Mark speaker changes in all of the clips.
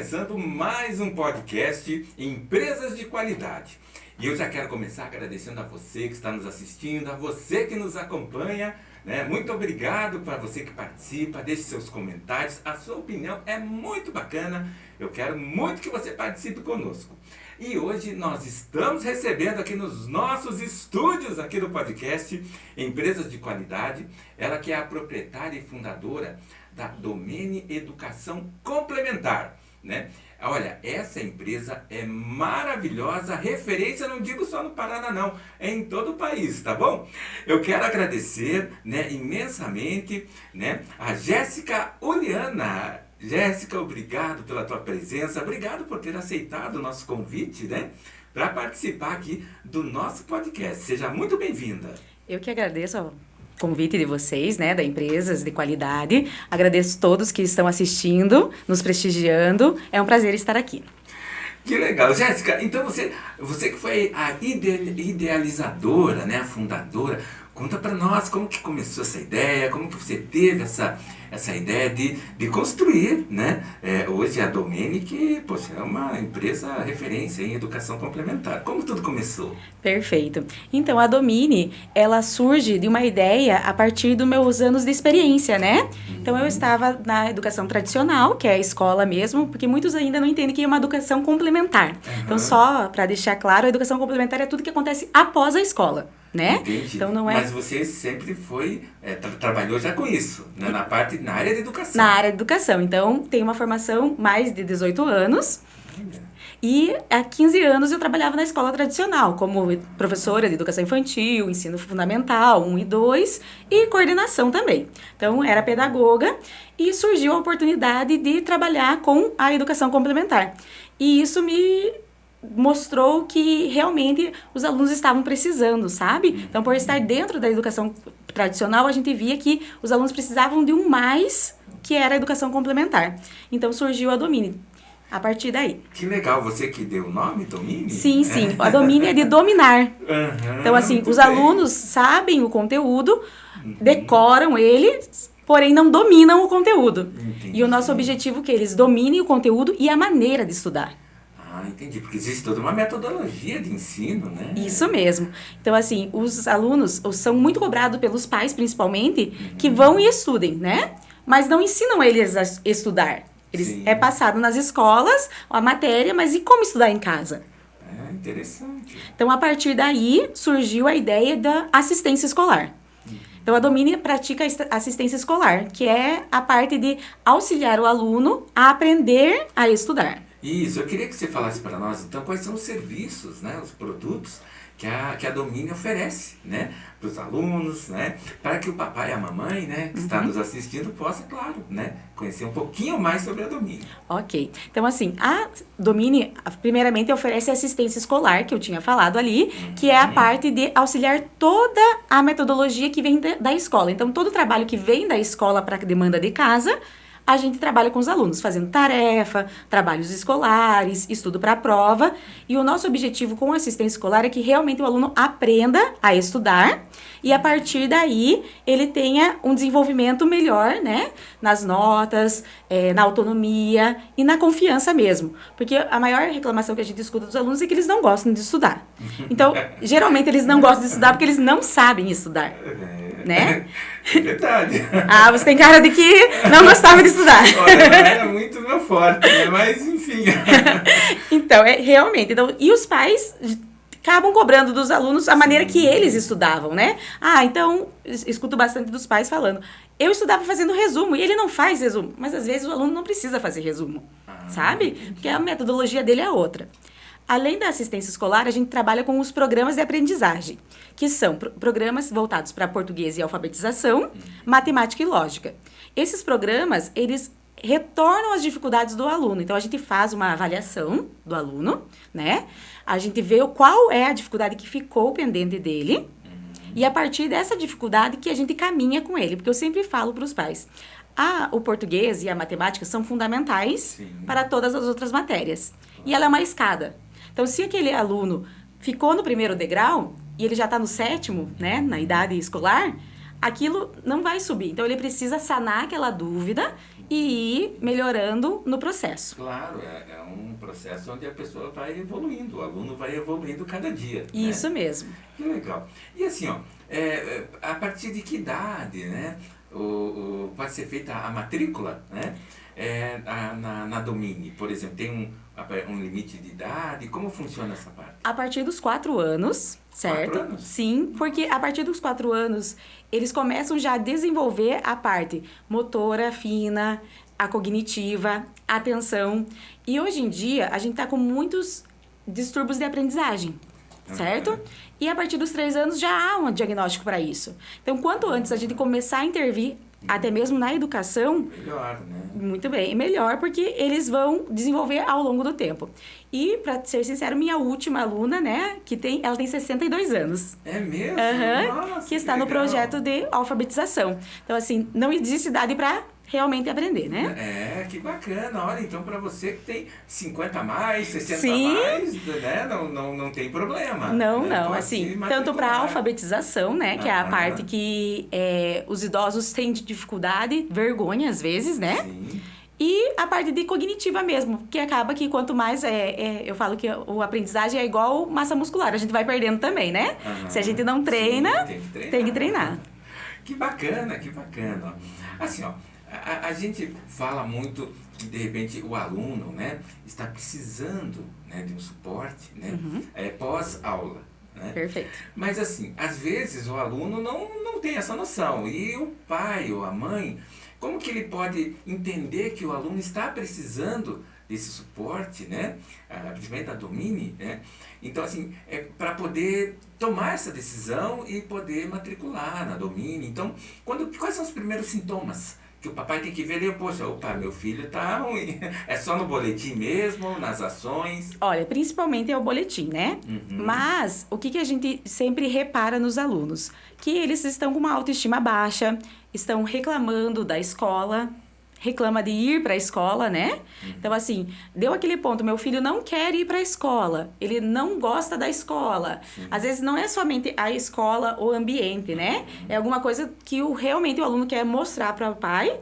Speaker 1: começando mais um podcast Empresas de Qualidade. E eu já quero começar agradecendo a você que está nos assistindo, a você que nos acompanha, né? Muito obrigado para você que participa, deixe seus comentários, a sua opinião é muito bacana, eu quero muito que você participe conosco. E hoje nós estamos recebendo aqui nos nossos estúdios aqui do podcast Empresas de Qualidade, ela que é a proprietária e fundadora da Domini Educação Complementar, né? Olha, essa empresa é maravilhosa, referência, não digo só no Paraná não, é em todo o país, tá bom? Eu quero agradecer, né, imensamente, né, a Jéssica Uliana. Jéssica, obrigado pela tua presença, obrigado por ter aceitado o nosso convite, né, para participar aqui do nosso podcast. Seja muito bem-vinda.
Speaker 2: Eu que agradeço o convite de vocês, né, da Empresas de Qualidade. Agradeço a todos que estão assistindo, nos prestigiando. É um prazer estar aqui.
Speaker 1: Que legal. Jéssica, então você que foi a idealizadora, né, a fundadora, conta para nós como que começou essa ideia, como que você teve essa ideia de construir, né, hoje a Domini, que, poxa, é uma empresa referência em educação complementar. Como tudo começou?
Speaker 2: Perfeito. Então, a Domini, ela surge de uma ideia a partir dos meus anos de experiência, né? Então, eu estava na educação tradicional, que é a escola mesmo, porque muitos ainda não entendem que é uma educação complementar. Então, só para deixar claro, a educação complementar é tudo que acontece após a escola, né?
Speaker 1: Entendi.
Speaker 2: Então, não é...
Speaker 1: Mas você sempre foi, trabalhou já com isso, né? Na área de educação.
Speaker 2: Na área de educação. Então, tenho uma formação mais de 18 anos. E há 15 anos eu trabalhava na escola tradicional, como professora de educação infantil, ensino fundamental, 1 e 2, e coordenação também. Então, era pedagoga e surgiu a oportunidade de trabalhar com a educação complementar. E isso me mostrou que realmente os alunos estavam precisando, sabe? Então, por estar dentro da educação tradicional, a gente via que os alunos precisavam de um mais, que era a educação complementar. Então, surgiu a Domini. A partir daí.
Speaker 1: Que legal, você que deu o nome, Domini?
Speaker 2: Sim, sim. A Domini é de dominar. Então, assim, os alunos sabem o conteúdo, decoram ele, porém não dominam o conteúdo.
Speaker 1: Entendi.
Speaker 2: E o nosso objetivo é que eles dominem o conteúdo e a maneira de estudar.
Speaker 1: Ah, entendi, porque existe toda uma metodologia de ensino, né?
Speaker 2: Isso mesmo. Então, assim, os alunos são muito cobrados pelos pais, principalmente, que vão e estudem, né? Mas não ensinam eles a estudar. É passado nas escolas a matéria, mas e como estudar em casa?
Speaker 1: É interessante.
Speaker 2: Então, a partir daí, surgiu a ideia da assistência escolar. Então, a Domini pratica assistência escolar, que é a parte de auxiliar o aluno a aprender a estudar.
Speaker 1: Isso, eu queria que você falasse para nós, então, quais são os serviços, né, os produtos que a Domini oferece, né, para os alunos, né, para que o papai e a mamãe, né, que está nos assistindo, possa, claro, né, conhecer um pouquinho mais sobre a Domini.
Speaker 2: Ok. Então, assim, a Domini, primeiramente, oferece assistência escolar, que eu tinha falado ali, que é a parte de auxiliar toda a metodologia que vem da escola. Então, todo o trabalho que vem da escola para a demanda de casa, a gente trabalha com os alunos, fazendo tarefa, trabalhos escolares, estudo para a prova. E o nosso objetivo com a assistência escolar é que realmente o aluno aprenda a estudar e, a partir daí, ele tenha um desenvolvimento melhor, né? Nas notas, na autonomia e na confiança mesmo. Porque a maior reclamação que a gente escuta dos alunos é que eles não gostam de estudar. Então, geralmente, eles não gostam de estudar porque eles não sabem estudar. Né?
Speaker 1: É verdade.
Speaker 2: Ah, você tem cara de que não gostava de estudar.
Speaker 1: Olha, não era muito meu forte, né? Mas enfim.
Speaker 2: Então, realmente. Então, e os pais acabam cobrando dos alunos a maneira que eles estudavam, né? Ah, então, escuto bastante dos pais falando, eu estudava fazendo resumo, e ele não faz resumo. Mas, às vezes, o aluno não precisa fazer resumo, sabe? Porque a metodologia dele é outra. Além da assistência escolar, a gente trabalha com os programas de aprendizagem, que são programas voltados para português e alfabetização, matemática e lógica. Esses programas, eles retornam as dificuldades do aluno. Então, a gente faz uma avaliação do aluno, né? A gente vê qual é a dificuldade que ficou pendente dele e, a partir dessa dificuldade, que a gente caminha com ele. Porque eu sempre falo para os pais, o português e a matemática são fundamentais para todas as outras matérias. E ela é uma escada. Então, se aquele aluno ficou no primeiro degrau e ele já está no 7º, né, na idade escolar, aquilo não vai subir. Então, ele precisa sanar aquela dúvida e ir melhorando no processo.
Speaker 1: Claro, é um processo onde a pessoa vai evoluindo, o aluno vai evoluindo cada dia.
Speaker 2: Isso
Speaker 1: né?
Speaker 2: mesmo.
Speaker 1: Que legal. E assim, ó, a partir de que idade, né, pode ser feita a matrícula, né, na Domini, por exemplo, tem um limite de idade? Como funciona essa parte?
Speaker 2: A partir dos 4 anos, certo?
Speaker 1: 4 anos?
Speaker 2: Sim, porque a partir dos 4 anos, eles começam já a desenvolver a parte motora fina, a cognitiva, a atenção. E hoje em dia, a gente tá com muitos distúrbios de aprendizagem, certo? E a partir dos 3 anos já há um diagnóstico para isso. Então, quanto antes a gente começar a intervir, até mesmo na educação,
Speaker 1: Melhor, né?
Speaker 2: muito bem, melhor porque eles vão desenvolver ao longo do tempo. E, para ser sincero, minha última aluna, né, ela tem 62 anos.
Speaker 1: É mesmo? Nossa,
Speaker 2: que está no
Speaker 1: legal.
Speaker 2: projeto de alfabetização. Então, assim, não existe idade para realmente aprender, né?
Speaker 1: Que bacana. Olha, então para você que tem 50 a mais, 60
Speaker 2: Sim.
Speaker 1: a mais, né, não tem problema.
Speaker 2: Não,
Speaker 1: né?
Speaker 2: não,
Speaker 1: Pode
Speaker 2: assim,
Speaker 1: se
Speaker 2: tanto para
Speaker 1: matricular.
Speaker 2: alfabetização, né, que é a
Speaker 1: Aham.
Speaker 2: parte que os idosos têm de dificuldade, vergonha às vezes, né?
Speaker 1: Sim.
Speaker 2: E a parte de cognitiva mesmo, que acaba que quanto mais eu falo que a aprendizagem é igual massa muscular, a gente vai perdendo também, né?
Speaker 1: Aham.
Speaker 2: Se a gente não treina,
Speaker 1: Sim,
Speaker 2: tem que treinar.
Speaker 1: Que bacana, que bacana. Assim, ó, a gente fala muito que, de repente, o aluno, né, está precisando, né, de um suporte, né, pós-aula. Né?
Speaker 2: Perfeito.
Speaker 1: Mas, assim, às vezes o aluno não tem essa noção. E o pai ou a mãe, como que ele pode entender que o aluno está precisando desse suporte, né? Principalmente da Domini, né? Então, assim, para poder tomar essa decisão e poder matricular na Domini. Então, quais são os primeiros sintomas que o papai tem que ver? Poxa, opa, meu filho tá ruim. É só no boletim mesmo, nas ações?
Speaker 2: Olha, principalmente é o boletim, né? Mas o que a gente sempre repara nos alunos? Que eles estão com uma autoestima baixa, estão reclamando da escola, reclama de ir para a escola, né? Então, assim, deu aquele ponto, meu filho não quer ir para a escola, ele não gosta da escola. Às vezes não é somente a escola ou o ambiente, né? É alguma coisa que realmente o aluno quer mostrar para o pai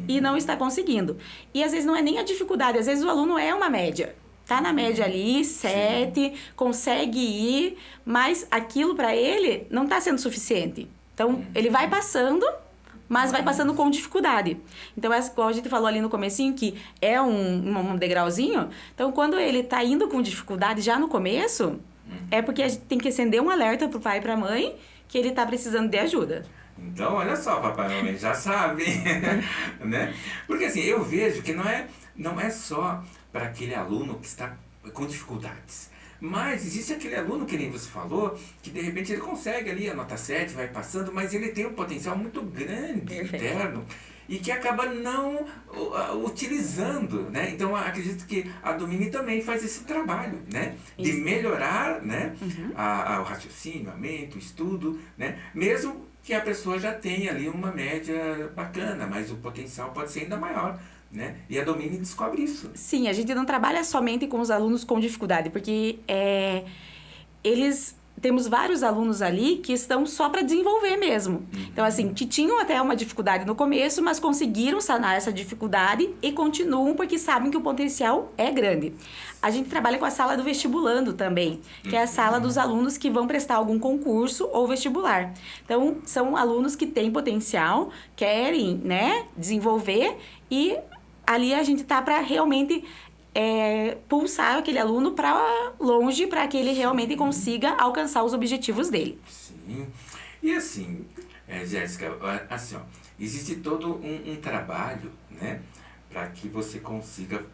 Speaker 2: e não está conseguindo. E às vezes não é nem a dificuldade, às vezes o aluno é uma média. Tá na média ali, 7, consegue ir, mas aquilo para ele não está sendo suficiente. Então, ele vai passando, mas vai passando com dificuldade. Então, igual a gente falou ali no comecinho, que é um degrauzinho. Então, quando ele tá indo com dificuldade já no começo, é porque a gente tem que acender um alerta pro pai e pra mãe que ele tá precisando de ajuda.
Speaker 1: Então, olha só, papai e mamãe já sabem, né? Porque assim, eu vejo que não é só para aquele aluno que está com dificuldades. Mas existe aquele aluno, que nem você falou, que de repente ele consegue ali a nota 7, vai passando, mas ele tem um potencial muito grande,
Speaker 2: Perfeito.
Speaker 1: interno, e que acaba não utilizando, né? Então, acredito que a Domini também faz esse trabalho, né? De
Speaker 2: Isso.
Speaker 1: melhorar, né? O raciocínio, a mente, o estudo, né? Mesmo que a pessoa já tenha ali uma média bacana, mas o potencial pode ser ainda maior, né? E a Domini descobre isso.
Speaker 2: Sim, a gente não trabalha somente com os alunos com dificuldade, porque temos vários alunos ali que estão só para desenvolver mesmo. Então, assim, que tinham até uma dificuldade no começo, mas conseguiram sanar essa dificuldade e continuam porque sabem que o potencial é grande. A gente trabalha com a sala do vestibulando também, que é a sala dos alunos que vão prestar algum concurso ou vestibular. Então, são alunos que têm potencial, querem, né, desenvolver, e ali a gente tá para realmente pulsar aquele aluno para longe, para que ele realmente consiga alcançar os objetivos dele.
Speaker 1: Sim. E assim, Jéssica, assim, ó, existe todo um trabalho, né, para que você consiga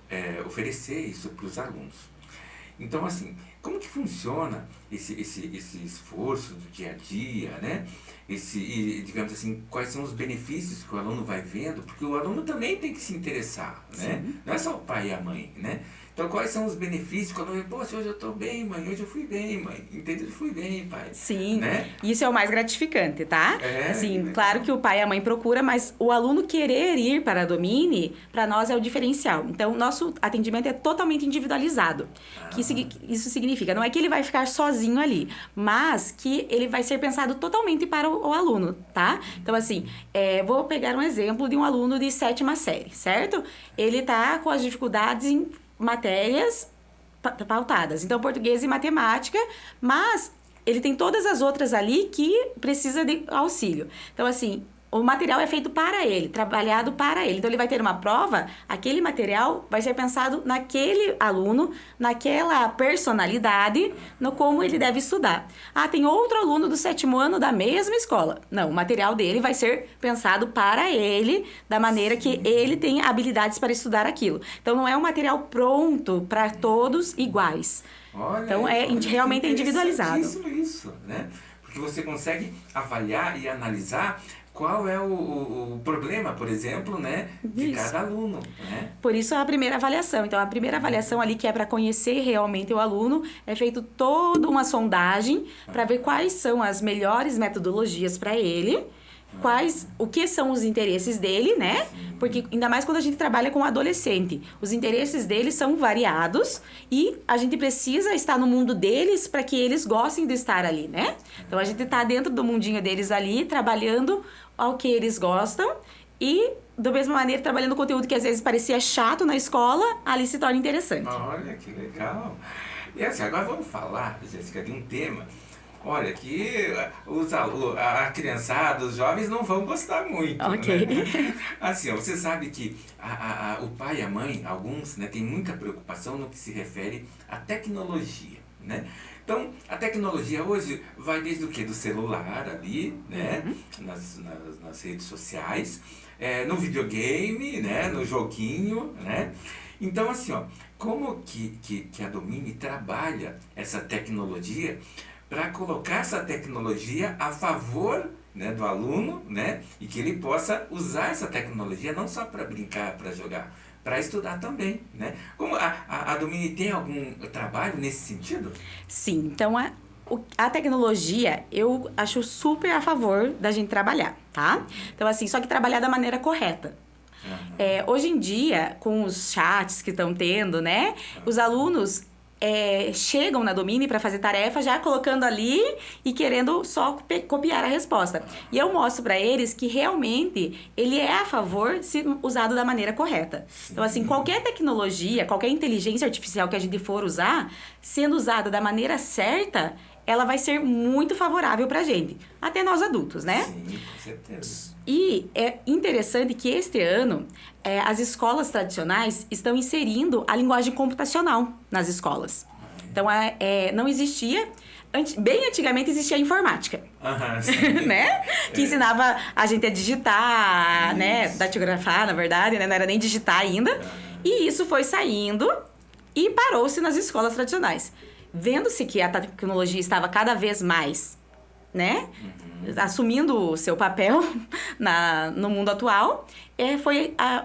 Speaker 1: oferecer isso para os alunos. Então, assim, como que funciona esse esforço do dia a dia, né? Digamos assim, quais são os benefícios que o aluno vai vendo? Porque o aluno também tem que se interessar, né? Não é só o pai e a mãe, né? Então, Então, quais são os benefícios? Quando eu, poxa, hoje eu estou bem, mãe, hoje eu fui bem, mãe, entende? Eu fui bem, pai.
Speaker 2: Sim,
Speaker 1: né?
Speaker 2: Isso é o mais gratificante, tá? Assim,
Speaker 1: Né?
Speaker 2: claro que o pai e a mãe procura, mas o aluno querer ir para a Domine, para nós é o diferencial. Então, nosso atendimento é totalmente individualizado. Isso significa, não é que ele vai ficar sozinho ali, mas que ele vai ser pensado totalmente para o aluno, tá? Então, assim, vou pegar um exemplo de um aluno de 7ª série, certo? Ele tá com as dificuldades em matérias pautadas. Então, português e matemática, mas ele tem todas as outras ali que precisa de auxílio. Então, assim, o material é feito para ele, trabalhado para ele. Então, ele vai ter uma prova, aquele material vai ser pensado naquele aluno, naquela personalidade, no como ele deve estudar. Ah, tem outro aluno do 7º ano da mesma escola. Não, o material dele vai ser pensado para ele, da maneira que ele tem habilidades para estudar aquilo. Então, não é um material pronto para todos iguais.
Speaker 1: Olha,
Speaker 2: Então, realmente é individualizado.
Speaker 1: Isso, né? Porque você consegue avaliar e analisar qual é o problema, por exemplo, né, de cada aluno, né?
Speaker 2: Por isso a primeira avaliação. Então, a primeira avaliação ali, que é para conhecer realmente o aluno, é feito toda uma sondagem para ver quais são as melhores metodologias para ele, o que são os interesses dele, né? Porque ainda mais quando a gente trabalha com adolescente, os interesses deles são variados e a gente precisa estar no mundo deles para que eles gostem de estar ali, né? Então a gente tá dentro do mundinho deles ali, trabalhando ao que eles gostam e da mesma maneira trabalhando conteúdo que às vezes parecia chato na escola, ali se torna interessante.
Speaker 1: Olha que legal. E assim, agora vamos falar, Jéssica, de um tema. Olha, que a criançada, os jovens não vão gostar muito,
Speaker 2: Ok.
Speaker 1: né? Assim, ó, você sabe que o pai e a mãe, alguns, né, têm muita preocupação no que se refere à tecnologia, né? Então, a tecnologia hoje vai desde o quê? Do celular ali, né? Nas redes sociais, no videogame, né? No joguinho, né? Então, assim, ó, como que a Domine trabalha essa tecnologia para colocar essa tecnologia a favor, né, do aluno, né, e que ele possa usar essa tecnologia não só para brincar, para jogar, para estudar também, né? Como a Domine tem algum trabalho nesse sentido?
Speaker 2: Sim, então a tecnologia eu acho super a favor da gente trabalhar, tá? Então, assim, só que trabalhar da maneira correta. Hoje em dia, com os chats que estão tendo, né, os alunos chegam na Domine para fazer tarefa já colocando ali e querendo só copiar a resposta. E eu mostro para eles que realmente ele é a favor se usado da maneira correta. Então, assim, qualquer tecnologia, qualquer inteligência artificial que a gente for usar, sendo usada da maneira certa, ela vai ser muito favorável pra gente. Até nós adultos, né?
Speaker 1: Sim, com certeza.
Speaker 2: E é interessante que este ano as escolas tradicionais estão inserindo a linguagem computacional nas escolas. Então, não existia... Bem antigamente existia a informática, né? Que ensinava a gente a digitar, né? Datilografar, na verdade, né? Não era nem digitar ainda. E isso foi saindo e parou-se nas escolas tradicionais. Vendo-se que a tecnologia estava cada vez mais, né? Assumindo o seu papel no mundo atual,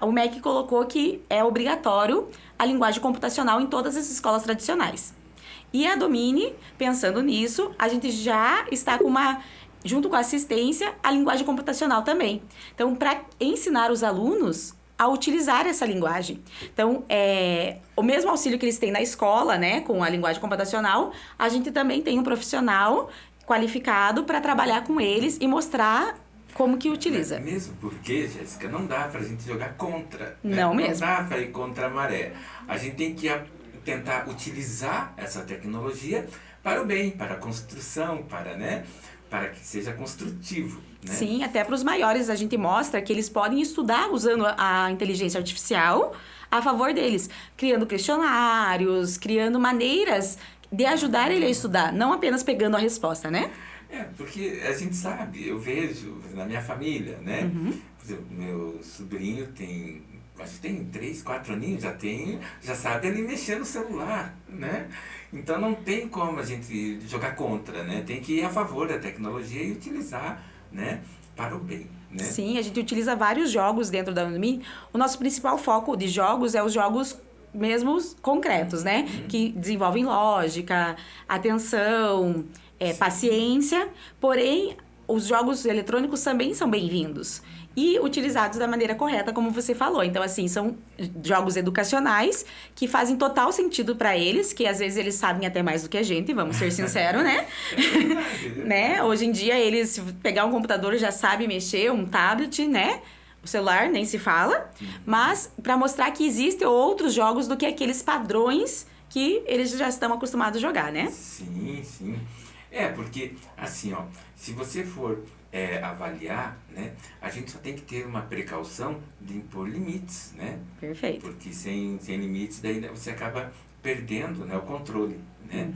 Speaker 2: o MEC colocou que é obrigatório a linguagem computacional em todas as escolas tradicionais. E a Domine, pensando nisso, a gente já está com junto com a assistência, a linguagem computacional também. Então, para ensinar os alunos a utilizar essa linguagem. Então, o mesmo auxílio que eles têm na escola, né, com a linguagem computacional, a gente também tem um profissional qualificado para trabalhar com eles e mostrar como que utiliza.
Speaker 1: Mesmo porque, Jéssica, não dá para a gente jogar contra. Né?
Speaker 2: Não mesmo.
Speaker 1: Não dá para ir contra a maré. A gente tem que tentar utilizar essa tecnologia para o bem, para a construção, para que seja construtivo. Né?
Speaker 2: Sim, até para os maiores a gente mostra que eles podem estudar usando a inteligência artificial a favor deles, criando questionários, criando maneiras de ajudar ele a estudar, não apenas pegando a resposta, né?
Speaker 1: Porque a gente sabe, eu vejo na minha família, né? Por exemplo, meu sobrinho acho que tem 3, 4 aninhos, já sabe ele mexer no celular, né? Então não tem como a gente jogar contra, né? Tem que ir a favor da tecnologia e utilizar, né, para o bem, né?
Speaker 2: Sim, a gente utiliza vários jogos dentro da Domine. O nosso principal foco de jogos é os jogos mesmo concretos, né? Que desenvolvem lógica, atenção, paciência. Porém, os jogos eletrônicos também são bem-vindos. E utilizados da maneira correta, como você falou. Então, assim, são jogos educacionais que fazem total sentido para eles, que às vezes eles sabem até mais do que a gente, vamos ser sinceros, né? Né? Hoje em dia, eles, se pegar um computador, já sabe mexer, um tablet, né? O celular, nem se fala. Mas para mostrar que existem outros jogos do que aqueles padrões que eles já estão acostumados a jogar, né?
Speaker 1: Sim, sim. Porque, assim, ó, se você for avaliar, né, a gente só tem que ter uma precaução de impor limites, né?
Speaker 2: Perfeito.
Speaker 1: Porque sem limites, daí você acaba perdendo, né, o controle, né?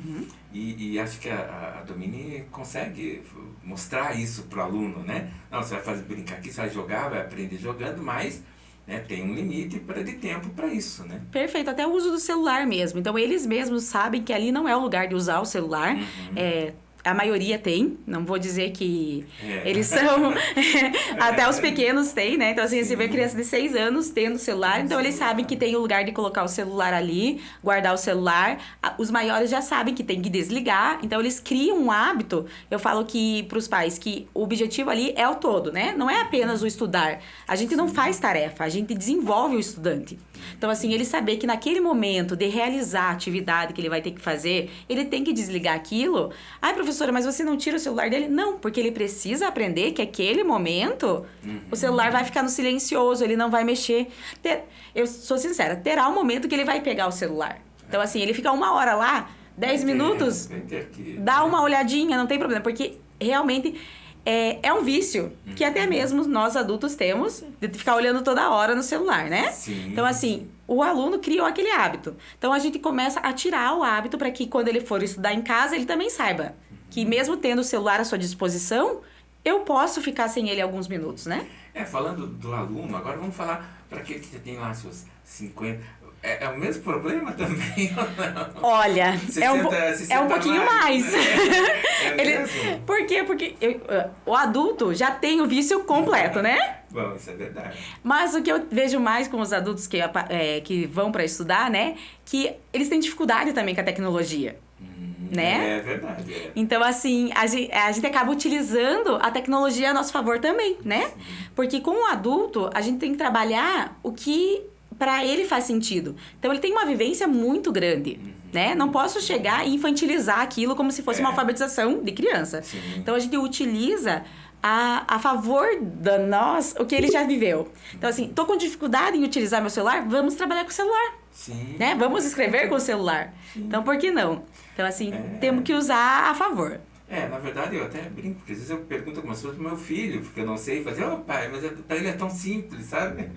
Speaker 1: E acho que a Domini consegue mostrar isso pro aluno, né? Não, você vai brincar aqui, você vai jogar, vai aprender jogando, mas... né, tem um limite de tempo para isso, né?
Speaker 2: Perfeito, até o uso do celular mesmo. Então, eles mesmos sabem que ali não é o lugar de usar o celular. A maioria tem, não vou dizer que eles são... até os pequenos têm, né? Então, assim, você vê criança de 6 anos tendo celular, então eles sabem que tem o lugar de colocar o celular ali, guardar o celular. Os maiores já sabem que tem que desligar, então eles criam um hábito. Eu falo que para os pais que o objetivo ali é o todo, né? Não é apenas o estudar. A gente não faz tarefa, a gente desenvolve o estudante. Então, assim, ele saber que naquele momento de realizar a atividade que ele vai ter que fazer, ele tem que desligar aquilo. Ai, professora, mas você não tira o celular dele? Não, porque ele precisa aprender que aquele momento o celular vai ficar no silencioso, ele não vai mexer. Eu sou sincera, terá um momento que ele vai pegar o celular. Então, assim, ele fica 1 hora lá, 10 minutos, dá uma olhadinha, não tem problema, porque realmente... É um vício que até mesmo nós adultos temos de ficar olhando toda hora no celular, né?
Speaker 1: Sim.
Speaker 2: Então, assim, o aluno criou aquele hábito. Então, a gente começa a tirar o hábito para que quando ele for estudar em casa, ele também saiba que mesmo tendo o celular à sua disposição, eu posso ficar sem ele alguns minutos, né?
Speaker 1: Falando do aluno, agora vamos falar para aquele que já tem lá seus 50... É o mesmo problema também ou não?
Speaker 2: Olha, é um pouquinho mais.
Speaker 1: Mesmo?
Speaker 2: Por quê? Porque o adulto já tem o vício completo, né?
Speaker 1: Bom, isso é verdade.
Speaker 2: Mas o que eu vejo mais com os adultos que vão para estudar, né? Que eles têm dificuldade também com a tecnologia. Né?
Speaker 1: É verdade.
Speaker 2: Então, assim, a gente acaba utilizando a tecnologia a nosso favor também, né? Porque com o adulto, a gente tem que trabalhar o que... para ele faz sentido. Então, ele tem uma vivência muito grande, né? Não posso chegar e infantilizar aquilo como se fosse uma alfabetização de criança.
Speaker 1: Sim.
Speaker 2: Então, a gente utiliza a favor de nós o que ele já viveu. Então, assim, tô com dificuldade em utilizar meu celular, vamos trabalhar com o celular.
Speaker 1: Sim.
Speaker 2: Né? Vamos escrever com o celular.
Speaker 1: Sim.
Speaker 2: Então, por que não? Então, assim, temos que usar a favor.
Speaker 1: Na verdade eu até brinco, porque às vezes eu pergunto algumas coisas pro meu filho, porque eu não sei fazer, pai, mas pra ele é tão simples, sabe?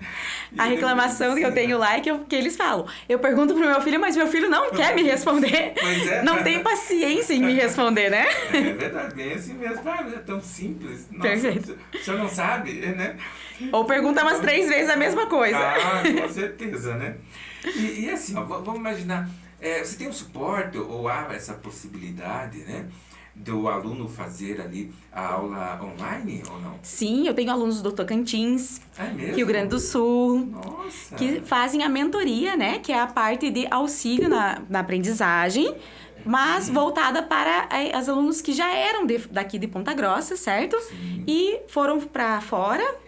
Speaker 2: A reclamação que eu tenho lá é que eles falam. Eu pergunto pro meu filho, mas meu filho não quer me responder.
Speaker 1: Pois é.
Speaker 2: Não tem paciência em me responder, né?
Speaker 1: É verdade, bem assim mesmo. Mas é tão simples. Nossa,
Speaker 2: Perfeito.
Speaker 1: o senhor não sabe, né?
Speaker 2: Ou pergunta umas 3 vezes a mesma coisa.
Speaker 1: Com certeza, né? E assim, ó, vamos imaginar, você tem um suporte ou há essa possibilidade, né? Do aluno fazer ali a aula online ou não?
Speaker 2: Sim, eu tenho alunos do Tocantins,
Speaker 1: mesmo?
Speaker 2: Rio Grande do Sul,
Speaker 1: Nossa.
Speaker 2: que fazem a mentoria, né? Que é a parte de auxílio na aprendizagem, mas voltada para os alunos que já eram daqui de Ponta Grossa, certo?
Speaker 1: Sim.
Speaker 2: E foram para fora,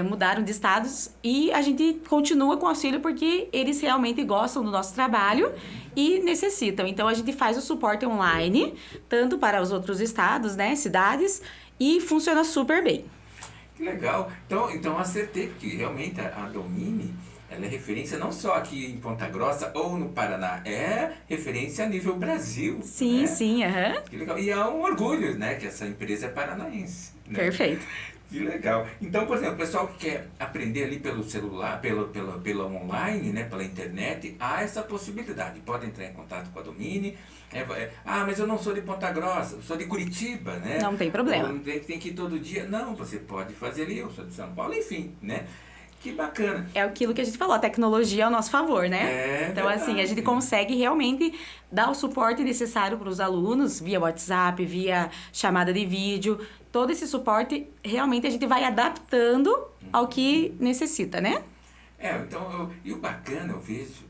Speaker 2: mudaram de estados e a gente continua com auxílio porque eles realmente gostam do nosso trabalho e necessitam. Então, a gente faz o suporte online, tanto para os outros estados, né, cidades, e funciona super bem.
Speaker 1: Que legal. Então acertei, porque realmente a Domini, ela é referência não só aqui em Ponta Grossa ou no Paraná, é referência a nível Brasil.
Speaker 2: Sim,
Speaker 1: né?
Speaker 2: sim, aham.
Speaker 1: Que legal. E é um orgulho, né, que essa empresa é paranaense. Né?
Speaker 2: Perfeito.
Speaker 1: Que legal. Então, por exemplo, o pessoal que quer aprender ali pelo celular, pela online, né, pela internet, há essa possibilidade. Pode entrar em contato com a Domini. Mas eu não sou de Ponta Grossa, eu sou de Curitiba, né?
Speaker 2: Não tem problema.
Speaker 1: Ou tem que ir todo dia. Não, você pode fazer ali, eu sou de São Paulo, enfim, né? Que bacana.
Speaker 2: É aquilo que a gente falou, a tecnologia é ao nosso favor, né? Então,
Speaker 1: verdade.
Speaker 2: assim, a gente consegue realmente dar o suporte necessário para os alunos, via WhatsApp, via chamada de vídeo. Todo esse suporte, realmente, a gente vai adaptando ao que necessita, né?
Speaker 1: Então, e o bacana, eu vejo,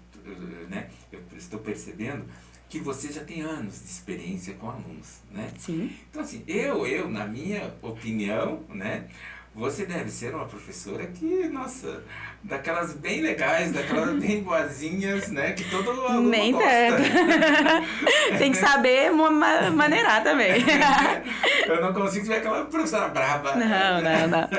Speaker 1: né, eu estou percebendo que você já tem anos de experiência com alunos, né?
Speaker 2: Sim.
Speaker 1: Então, assim, eu na minha opinião, né, você deve ser uma professora que, nossa, daquelas bem legais, daquelas bem boazinhas, né, que todo aluno
Speaker 2: Nem
Speaker 1: gosta.
Speaker 2: tanto. Tem que saber maneirar também.
Speaker 1: Eu não consigo ver aquela professora braba.
Speaker 2: Não.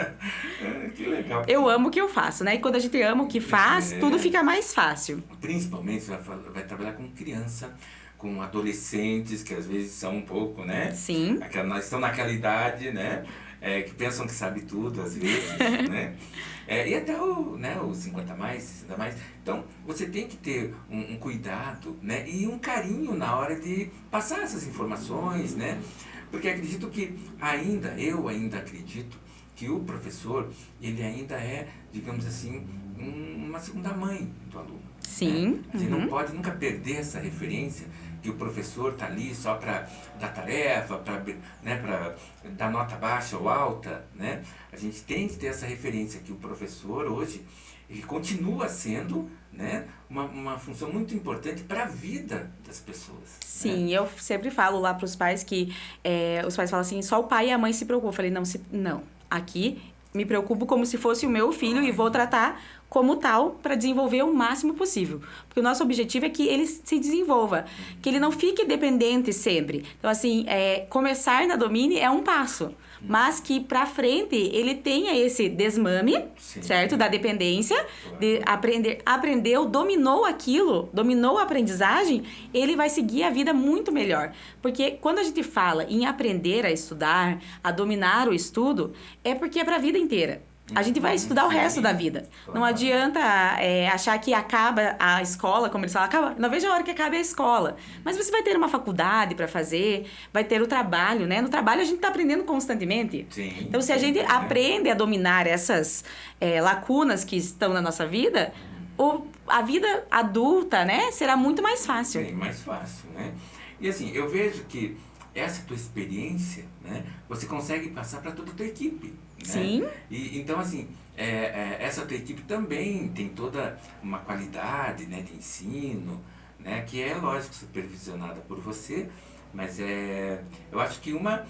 Speaker 1: Que legal.
Speaker 2: Eu amo o que eu faço, né? E quando a gente ama o que faz, tudo fica mais fácil.
Speaker 1: Principalmente você vai trabalhar com criança, com adolescentes, que às vezes são um pouco, né?
Speaker 2: Sim.
Speaker 1: Nós estão naquela idade, né? Que pensam que sabe tudo, às vezes, né? E até os 50 mais, 60 mais. Então, você tem que ter um cuidado, né? E um carinho na hora de passar essas informações, né? Porque acredito que eu ainda acredito que o professor, ele ainda é, digamos assim, uma segunda mãe do aluno.
Speaker 2: Sim.
Speaker 1: Né? A gente não pode nunca perder essa referência que o professor está ali só para dar tarefa, para dar nota baixa ou alta, né? A gente tem que ter essa referência que o professor hoje, ele continua sendo, né, uma função muito importante para a vida das pessoas.
Speaker 2: Sim,
Speaker 1: né?
Speaker 2: eu sempre falo lá para os pais que os pais falam assim, só o pai e a mãe se preocupam. Eu falei, não, aqui me preocupo como se fosse o meu filho e vou tratar como tal para desenvolver o máximo possível. Porque o nosso objetivo é que ele se desenvolva, que ele não fique dependente sempre. Então, assim, começar na Domine é um passo, mas que para frente ele tenha esse desmame,
Speaker 1: Sim.
Speaker 2: certo? Da dependência, de aprendeu, dominou aquilo, dominou a aprendizagem, ele vai seguir a vida muito melhor. Porque quando a gente fala em aprender a estudar, a dominar o estudo, é porque é para a vida inteira. A gente vai estudar o resto da vida. Não adianta achar que acaba a escola, como eles falam, não vejo a hora que acabe a escola. Mas você vai ter uma faculdade para fazer, vai ter o trabalho, né? No trabalho a gente está aprendendo constantemente.
Speaker 1: Sim,
Speaker 2: então, se a gente aprende a dominar essas lacunas que estão na nossa vida, a vida adulta, né, será muito mais fácil.
Speaker 1: Bem mais fácil, né? E assim, eu vejo que essa tua experiência, né, você consegue passar para toda a tua equipe. Né?
Speaker 2: Sim.
Speaker 1: E, então, assim, essa tua equipe também tem toda uma qualidade, né, de ensino, né, que é, lógico, supervisionada por você, mas eu acho que uma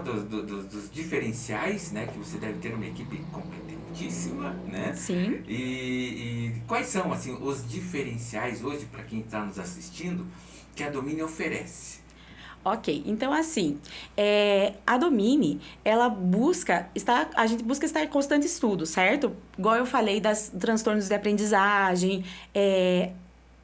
Speaker 1: dos diferenciais, né, que você deve ter uma equipe competentíssima, né?
Speaker 2: Sim.
Speaker 1: E quais são, assim, os diferenciais hoje para quem está nos assistindo que a Domine oferece?
Speaker 2: Ok, então assim, a Domine, a gente busca estar em constante estudo, certo? Igual eu falei das transtornos de aprendizagem,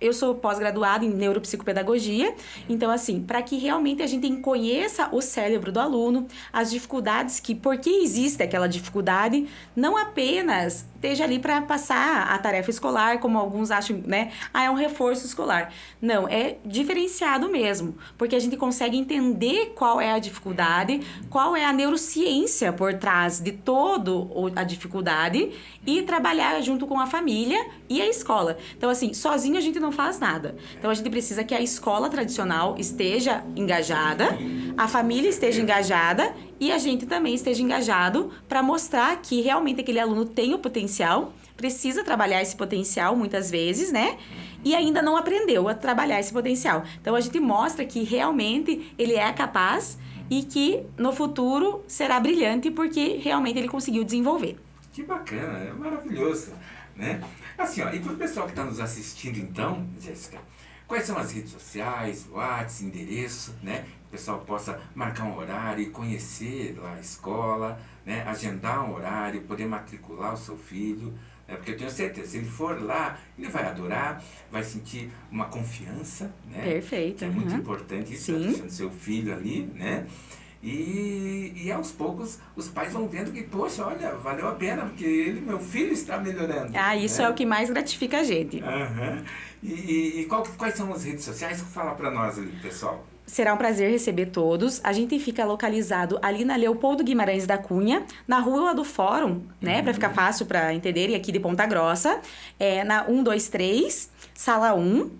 Speaker 2: eu sou pós-graduada em neuropsicopedagogia, então assim, para que realmente a gente conheça o cérebro do aluno, as dificuldades por que existe aquela dificuldade, não apenas esteja ali para passar a tarefa escolar, como alguns acham, né? É um reforço escolar. Não, é diferenciado mesmo, porque a gente consegue entender qual é a dificuldade, qual é a neurociência por trás de toda a dificuldade e trabalhar junto com a família e a escola. Então assim, sozinho a gente não faz nada. Então a gente precisa que a escola tradicional esteja engajada, a família esteja engajada e a gente também esteja engajado para mostrar que realmente aquele aluno tem o potencial, precisa trabalhar esse potencial muitas vezes, né? E ainda não aprendeu a trabalhar esse potencial. Então a gente mostra que realmente ele é capaz e que no futuro será brilhante porque realmente ele conseguiu desenvolver.
Speaker 1: Que bacana, é maravilhoso, né? Assim, ó, e para o pessoal que está nos assistindo então, Jéssica, quais são as redes sociais, WhatsApp, endereço, né? O pessoal possa marcar um horário e conhecer lá a escola, né? Agendar um horário, poder matricular o seu filho, né? Porque eu tenho certeza, se ele for lá, ele vai adorar, vai sentir uma confiança, né?
Speaker 2: Perfeito.
Speaker 1: Que é muito importante isso, deixando seu filho ali, né? E aos poucos os pais vão vendo que, poxa, olha, valeu a pena, porque meu filho está melhorando.
Speaker 2: Isso é o que mais gratifica a gente.
Speaker 1: E quais são as redes sociais? Fala para nós ali, pessoal.
Speaker 2: Será um prazer receber todos. A gente fica localizado ali na Leopoldo Guimarães da Cunha, na Rua do Fórum, né? Para ficar fácil para entenderem, aqui de Ponta Grossa. Na 123, Sala 1.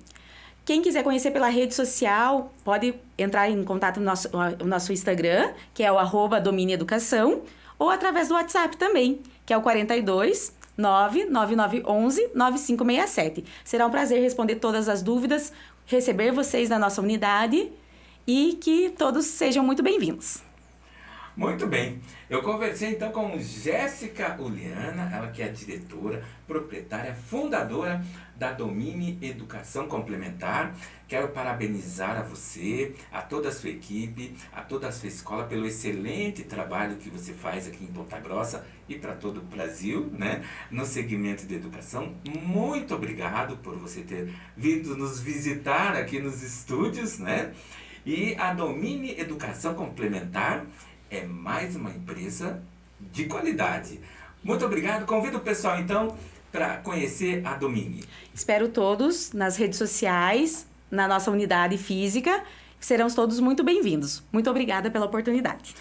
Speaker 2: Quem quiser conhecer pela rede social, pode entrar em contato no nosso Instagram, que é o @domineeducação, ou através do WhatsApp também, que é o 42 99911-9567. Será um prazer responder todas as dúvidas, receber vocês na nossa unidade e que todos sejam muito bem-vindos.
Speaker 1: Muito bem. Eu conversei então com Jéssica Uliana, ela que é diretora, proprietária, fundadora da Domini Educação Complementar. Quero parabenizar a você, a toda a sua equipe, a toda a sua escola pelo excelente trabalho que você faz aqui em Ponta Grossa e para todo o Brasil, né? No segmento de educação. Muito obrigado por você ter vindo nos visitar aqui nos estúdios, né? E a Domini Educação Complementar é mais uma empresa de qualidade. Muito obrigado. Convido o pessoal, então, para conhecer a Domini.
Speaker 2: Espero todos nas redes sociais, na nossa unidade física. Serão todos muito bem-vindos. Muito obrigada pela oportunidade.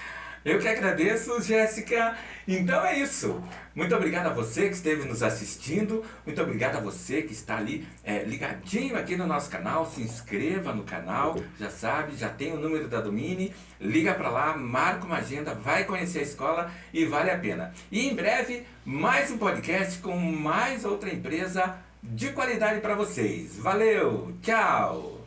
Speaker 1: Eu que agradeço, Jéssica. Então é isso. Muito obrigado a você que esteve nos assistindo. Muito obrigado a você que está ali ligadinho aqui no nosso canal. Se inscreva no canal. Já sabe, já tem o número da Domini. Liga para lá, marca uma agenda, vai conhecer a escola e vale a pena. E em breve, mais um podcast com mais outra empresa de qualidade para vocês. Valeu, tchau!